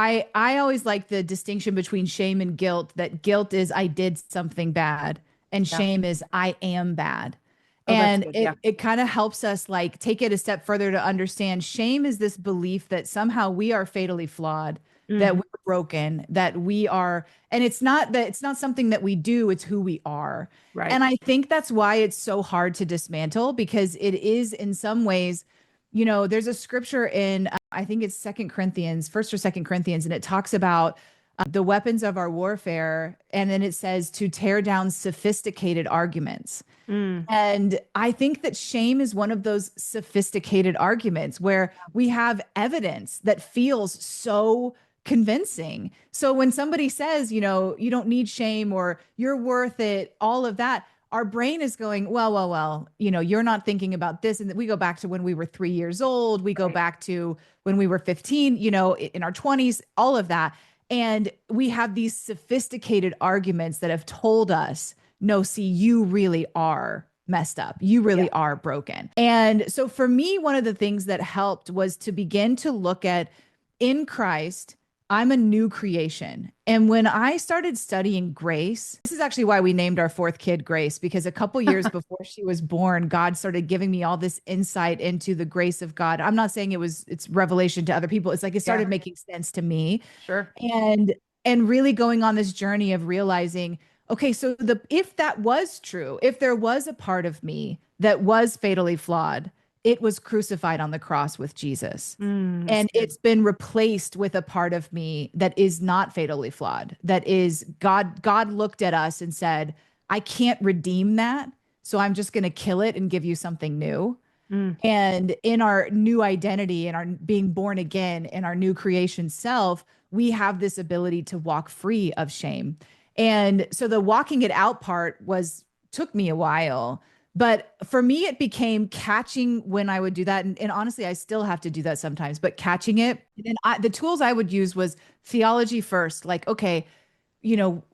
I always like the distinction between shame and guilt, that guilt is I did something bad and Yeah. shame is I am bad. Oh, that's And good. Yeah. it kind of helps us like take it a step further to understand shame is this belief that somehow we are fatally flawed, that Hmm. we're broken, that we are, and it's not something that we do, it's who we are. Right. And I think that's why it's so hard to dismantle, because it is in some ways, there's a scripture in I think it's Second Corinthians, First or Second Corinthians, and it talks about the weapons of our warfare, and then it says to tear down sophisticated arguments. Mm. And I think that shame is one of those sophisticated arguments where we have evidence that feels so convincing. So when somebody says, you don't need shame or you're worth it, all of that, our brain is going, well, you're not thinking about this. And we go back to when we were 3 years old. We go Right. back to when we were 15, in our 20s, all of that. And we have these sophisticated arguments that have told us, no, see, you really are messed up. You Yeah. really are broken. And so for me, one of the things that helped was to begin to look at in Christ, I'm a new creation. And when I started studying grace, this is actually why we named our fourth kid Grace, because a couple years before she was born, God started giving me all this insight into the grace of God. I'm not saying it's revelation to other people. It's like it started Yeah. making sense to me. Sure. And really going on this journey of realizing, okay, so the if that was true, if there was a part of me that was fatally flawed, it was crucified on the cross with Jesus. That's And good. it's been replaced with a part of me that is not fatally flawed. That is God looked at us and said, I can't redeem that. So I'm just going to kill it and give you something new. Mm. And in our new identity and our being born again in our new creation self, we have this ability to walk free of shame. And so the walking it out part took me a while. But for me, it became catching when I would do that. And honestly, I still have to do that sometimes, but catching it. And then the tools I would use was theology first. Like, okay,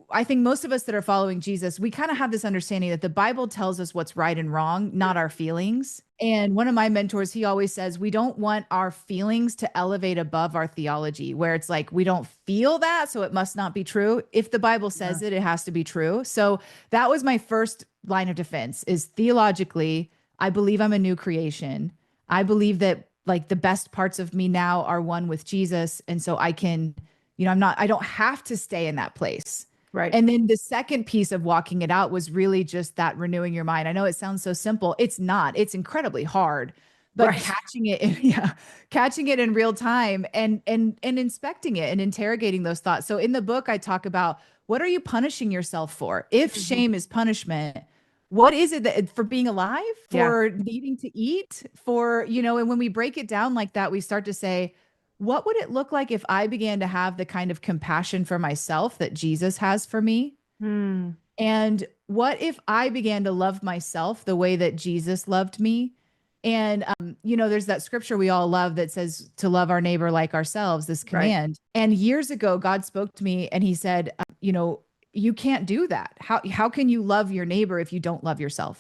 I think most of us that are following Jesus, we kind of have this understanding that the Bible tells us what's right and wrong, not our feelings. And one of my mentors, he always says, we don't want our feelings to elevate above our theology, where it's like, we don't feel that, so it must not be true. If the Bible Yeah. says it, it has to be true. So that was my first line of defense is theologically, I believe I'm a new creation. I believe that like the best parts of me now are one with Jesus. And so I can I don't have to stay in that place. Right. And then the second piece of walking it out was really just that renewing your mind. I know it sounds so simple. It's not. It's incredibly hard, but Right. yeah, catching it in real time and inspecting it and interrogating those thoughts. So in the book, I talk about what are you punishing yourself for? If Hmm. shame is punishment, what is it that for being alive, Yeah. for needing to eat, for, and when we break it down like that, we start to say, what would it look like if I began to have the kind of compassion for myself that Jesus has for me? Hmm. And what if I began to love myself the way that Jesus loved me? And, there's that scripture we all love that says to love our neighbor like ourselves, this Right. command. And years ago, God spoke to me and he said, you can't do that. How can you love your neighbor if you don't love yourself?